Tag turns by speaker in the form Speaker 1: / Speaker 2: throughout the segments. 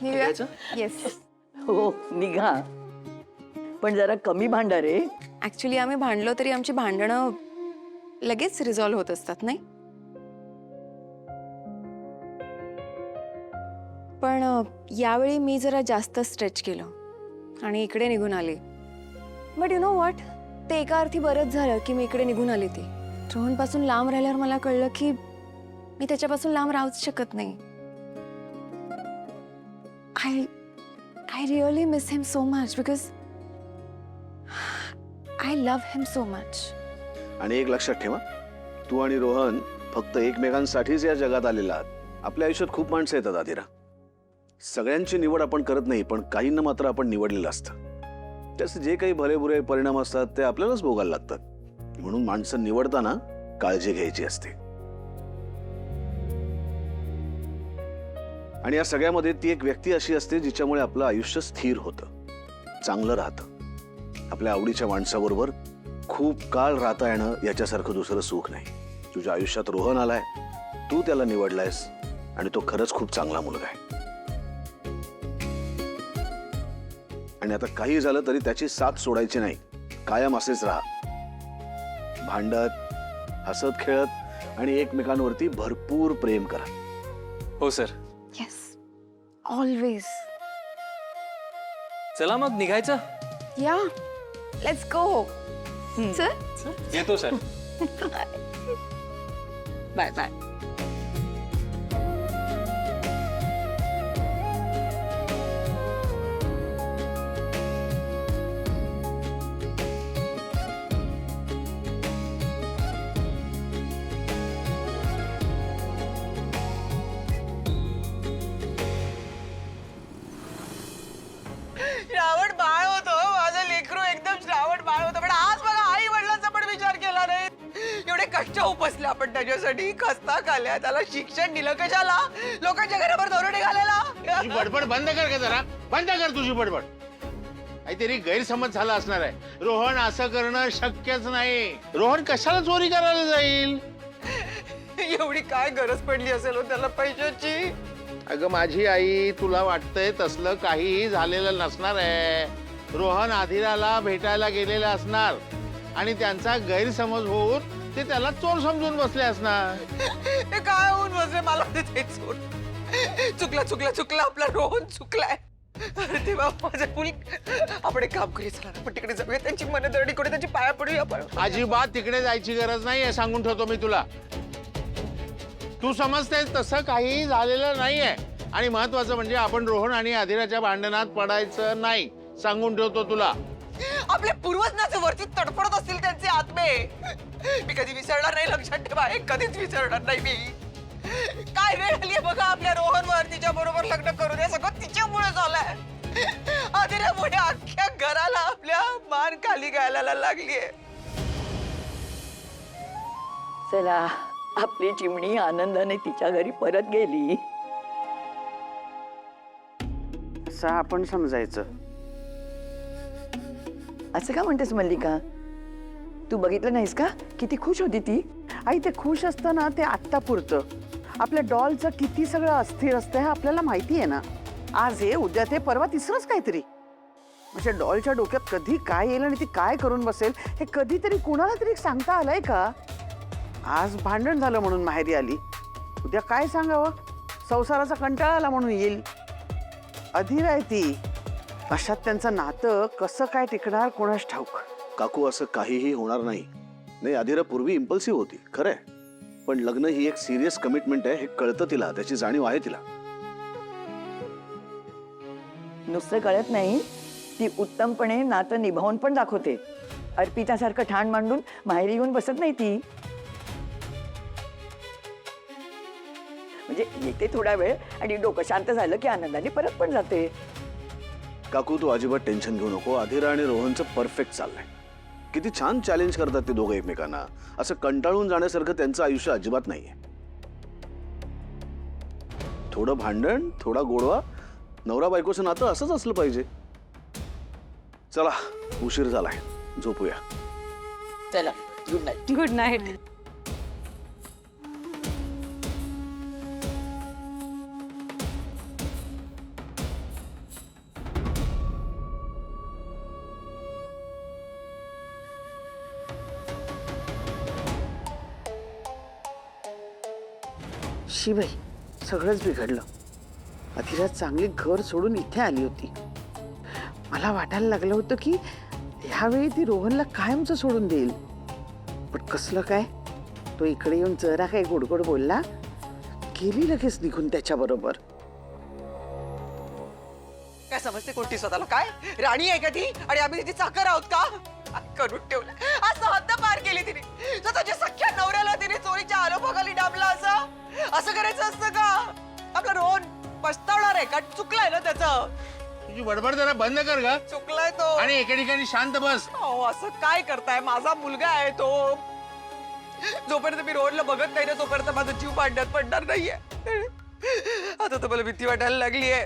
Speaker 1: निघायचं?
Speaker 2: येस.
Speaker 3: हो निघा, पण जरा कमी भांडा रे.
Speaker 2: ऍक्च्युली आम्ही भांडलो तरी आमची भांडणं लगेच रिझॉल्व्ह होत असतात नाही. पण यावेळी मी जरा जास्त स्ट्रेच केलं आणि इकडे निघून आले. बट यु नो व्हॉट, ते एका अर्थी बरंच झालं की मी इकडे निघून आले. ते रोहनपासून लांब राहिल्यावर मला कळलं की मी त्याच्यापासून लांब राहूच शकत नाही. I really miss him so much because I love him so much.
Speaker 1: आणि एक लक्षात ठेवा, तू आणि रोहन फक्त एकमेकांसाठीच या जगात आलेला आहात. आपल्या आयुष्यात खूप माणसं येतात आदिरा. सगळ्यांची निवड आपण करत नाही, पण काहींना मात्र आपण निवडलेलं असतं. त्याचे जे काही भले बुरे परिणाम असतात ते आपल्यालाच भोगायला लागतात. म्हणून माणसं निवडताना काळजी घ्यायची असते. आणि या सगळ्यामध्ये ती एक व्यक्ती अशी असते जिच्यामुळे आपलं आयुष्य स्थिर होतं, चांगलं राहतं. आपल्या आवडीच्या माणसाबरोबर खूप काळ राहता येणं याच्यासारखं दुसरं सुख नाही. तुझ्या आयुष्यात रोहन आलाय, तू त्याला निवडलायस आणि तो खरंच खूप चांगला मुलगा आहे. आणि आता काही झालं तरी त्याची साथ सोडायची नाही. कायम असेच राहा, भांडत हसत खेळत आणि एकमेकांवरती भरपूर प्रेम करा.
Speaker 4: हो सर.
Speaker 2: Yes, always.
Speaker 4: चला मग निघायचं.
Speaker 2: Yeah, let's go. Sir?
Speaker 4: येतो sir.
Speaker 2: Bye bye.
Speaker 5: Shravan Bal होतो माझं लेकरू, एकदम श्रावण बाळ होतं. पण आज बघा आई वडिलांचा पण विचार केला नाही. एवढे कष्ट उपसले आपण त्याच्यासाठी, खस्ता खाल्ल्या, त्याला शिक्षण दिलं, कशाला लोकांच्या घरावर दरोडे घालायला.
Speaker 6: तुझी बडबड बंद कर का जरा, बंद कर तुझी बडबड. काहीतरी गैरसमज झाला असणार आहे. रोहन असं करणं शक्यच नाही. रोहन कशाला चोरी करायला जाईल?
Speaker 5: एवढी काय गरज पडली असेल हो त्याला पैशाची.
Speaker 6: अगं माझी आई, तुला वाटतंय तसलं काहीही झालेलं नसणार आहे. रोहन आधिराला भेटायला गेलेला असणार आणि त्यांचा गैरसमज होऊन ते त्याला चोर समजून बसले असणार.
Speaker 5: हे काय होऊन बसले मला ते चोर. चुकला आपला रोहन चुकलाय. अरे देवा माझा मुल. आपण एक काम करूया, चला आपण तिकडे जाऊया, त्यांची मनदरडी करू, त्यांची पाया पडूया आपण.
Speaker 6: अजिबात तिकडे जायची गरज नाही, सांगून ठेवतो मी तुला. तू समजतेस तसं काही झालेलं नाहीये. आणि महत्वाचं म्हणजे आपण रोहन आणि आधिराच्या भांडणात पडायचं नाही, सांगून ठेवतो तुला.
Speaker 5: आपल्या पूर्वजांचे वरती तडफडत असतील त्यांचे आत्मे. मी कधी विसरणार नाही, लक्षात ठेवा, हे कधीच विसरणार नाही मी. काय वेळ आली बघा आपल्या रोहनवर. तिच्या बरोबर लग्न करून हे सगळं तिच्यामुळे झालंय. आधिरामुळे अख्ख्या घराला आपल्या मान खाली घालायला लागलीये.
Speaker 3: चला, आपली चिमणी आनंदाने तिच्या घरी परत गेली.
Speaker 7: असं आपण समजायचं.
Speaker 3: असं का म्हणतेस मल्लिका? तू बघितलं नाहीस का किती खुश होती ती?
Speaker 7: आई ते खुश असतं ना, ते आत्ता पुरतं. आपल्या डॉलचं किती सगळं अस्थिर असतं हे आपल्याला माहिती आहे ना. आज हे, उद्या ते, परवा तिसरंच काहीतरी. म्हणजे डॉलच्या डोक्यात कधी काय येईल आणि ती काय करून बसेल हे कधीतरी कुणाला तरी सांगता आलंय का? आज भांडण झालं म्हणून माहेरी आली, उद्या काय सांगावं, संसाराचा कंटाळा आला म्हणून येईल. अधीर आहे ती. अशात त्यांचं नातं कसं काय टिकणार कोणास ठाऊक.
Speaker 1: काकू, असं काहीही होणार नाही. नाही, आधिरा पूर्वी इम्पल्सिव्ह होती, खरंय. पण लग्न ही एक सिरियस कमिटमेंट आहे, हे कळतं तिला, त्याची जाणीव आहे तिला.
Speaker 3: नुसतं कळत नाही, ती उत्तमपणे नातं निभावून पण दाखवते. अर्पितासारखं ठाण मांडून माहेरी येऊन बसत नाही ती. म्हणजे येते थोडा वेळ आणि डोकं शांत झालं की आनंदाने परत पण जाते.
Speaker 1: काकू, तू अजिबात टेन्शन घेऊ नको. आधिरा आणि रोहनचं परफेक्ट चाललंय. किती छान चॅलेंज करतात ते दोघं एकमेकांना. असं कंटाळून जाण्यासारखं त्यांचं आयुष्य अजिबात नाहीये. थोडं भांडण, थोडा गोडवा. नवरा बायकोचं नातं असंच असलं पाहिजे. चला, उशीर झालाय, झोपूया.
Speaker 3: चला, गुड नाईट.
Speaker 2: Good night.
Speaker 7: नशीब आहे, सगळंच बिघडलं. अधिरा चांगली घर सोडून इथे आली होती. मला वाटायला लागलं होतं की ह्यावेळी ती रोहनला कायमचं सोडून देईल, पण कसलं काय, तो इकडे येऊन जरा काही गोडगोड बोलला, गेली लगेच निघून त्याच्याबरोबर.
Speaker 5: काय समजते कोणती स्वतःला? काय राणी आहे का ती? आणि आम्ही तिची चाकर आहोत का? करून ठेवलं असं, हद्द पार केली तिने. स्वतःच्या सख्या नवऱ्याला तिने चोरीच्या आरोपाखाली डांबला. असं करायचं असतं का? आपला रोहन पस्तावणार आहे का? चुकलाय ना त्याचं.
Speaker 6: तुझी बडबड जरा बंद कर ग
Speaker 5: चुकलाय तो.
Speaker 6: आणि एका ठिकाणी शांत बस.
Speaker 5: अहो, असं काय करताय? माझा मुलगा आहे तो. जोपर्यंत मी रोहनला बघत नाही ना तोपर्यंत माझा जीव पाडण्यात पडणार नाहीये. आता तर मला भीती वाटायला लागलीये.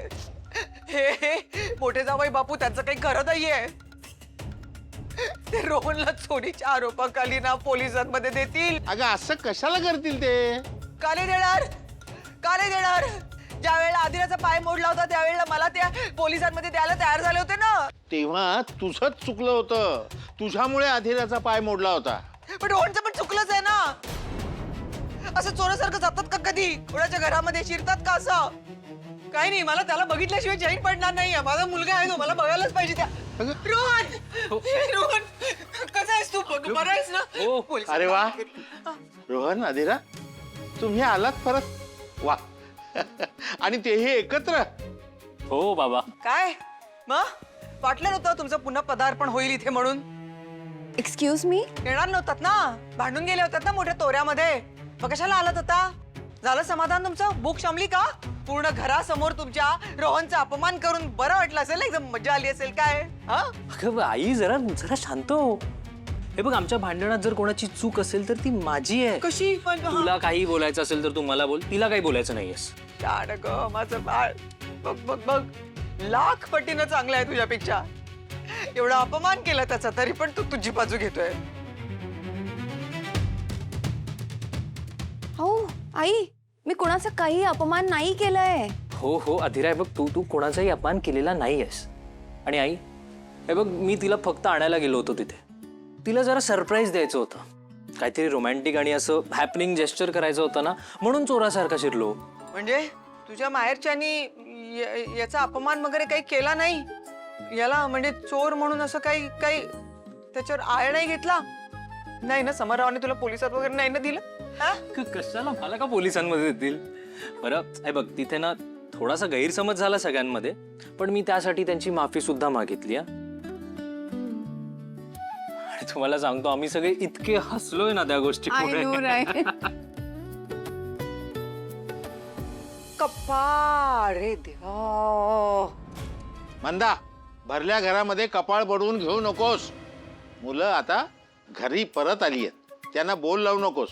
Speaker 5: हे मोठे जावई बापू त्यांचं काही खरं नाहीये. ते रोहनला चोरीच्या आरोपाखाली ना पोलिसांमध्ये देतील.
Speaker 6: अगं असं कशाला करतील ते?
Speaker 5: का नाही देणार? का नाही देणार? ज्या वेळेला आदिराचा पाय मोडला होता त्यावेळेला मला त्या पोलिसांमध्ये द्यायला तयार झाले होते ना.
Speaker 6: तेव्हा तुझंच चुकलं होतं. तुझ्यामुळे अधिराचा पाय मोडला होता.
Speaker 5: पण रोहनचं पण चुकलंच आहे ना. असं चोरासारखं जातात का कधी? कोणाच्या घरामध्ये शिरतात का असं? काही नाही, मला त्याला बघितल्याशिवाय चैन पडणार नाहीये. माझा मुलगा आहे तो, मला बघायलाच पाहिजे त्या.
Speaker 6: अगं.
Speaker 5: रोहन, रोहन, कसा आहेस तू? बरं आहेस ना?
Speaker 4: हो.
Speaker 5: पोलिसांना
Speaker 6: अरे वा.
Speaker 5: हा.
Speaker 6: रोहन, अधिरा, तुम्ही आलात परत. वा. आणि तेही एकत्र.
Speaker 4: हो बाबा.
Speaker 5: काय मग वाटलं नव्हतं तुमचं पुन्हा पदार्पण होईल इथे म्हणून?
Speaker 2: Excuse me.
Speaker 5: येणार नव्हतात ना, भांडून गेले होतात ना मोठ्या तोऱ्यामध्ये. मग कशाला आलात आता? झालं समाधान तुमचं? भूक शमली का? पूर्ण घरासमोर तुमच्या रोहनचा अपमान करून बरं वाटलं असेल, एकदम मजा आली असेल काय? हा?
Speaker 4: अगं आई, जरा जरा शांत हो. हे बघ, आमच्या भांडणात जर कोणाची चूक असेल तर ती माझी आहे.
Speaker 5: कशी पण? हा.
Speaker 4: तुला काही बोलायचं असेल तर तू मला बोल, तिला काही बोलायचं नाहीयेस.
Speaker 5: छान ग माझं बाळ. बघ बघ बघ, लाख पटीनं चांगलं आहे तुझ्यापेक्षा. एवढा अपमान केला त्याचा तरी पण तू तुझी बाजू घेतोय.
Speaker 2: हो आई, मी कोणाचा काही अपमान नाही केलाय.
Speaker 4: हो हो अधिरा, बघ तू तू कोणाचाही अपमान केलेला नाहीयेस. आणि आई, हे बघ, मी तिला फक्त आणायला गेलो होतो तिथे. तिला जरा सरप्राईज द्यायचं होतं, काहीतरी रोमॅन्टिक आणि असं हॅपनिंग जेस्चर करायचं होतं ना, म्हणून चोरासारखा शिरलो.
Speaker 5: म्हणजे तुझ्या माहेरच्यानी याचा अपमान वगैरे काही केला नाही याला? म्हणजे चोर म्हणून असं काही काही त्याच्यावर आळ नाही घेतला? नाही ना? समररावने तुला पोलिसात वगैरे नाही ना दिलं? हा?
Speaker 4: कशाला मला का पोलिसांमध्ये देतील? बरं, हे बघ, तिथे ना थोडासा गैरसमज झाला सगळ्यांमध्ये, पण मी त्यासाठी त्यांची माफी सुद्धा मागितली. आणि तुम्हाला सांगतो, आम्ही सगळे इतके हसलोय ना त्या गोष्टी.
Speaker 5: कप्पा रे देवा.
Speaker 6: मंदा, भरल्या घरामध्ये कपाळ पडवून घेऊ नकोस. मुलं आता घरी परत आली आहेत, त्यांना बोल लावू नकोस.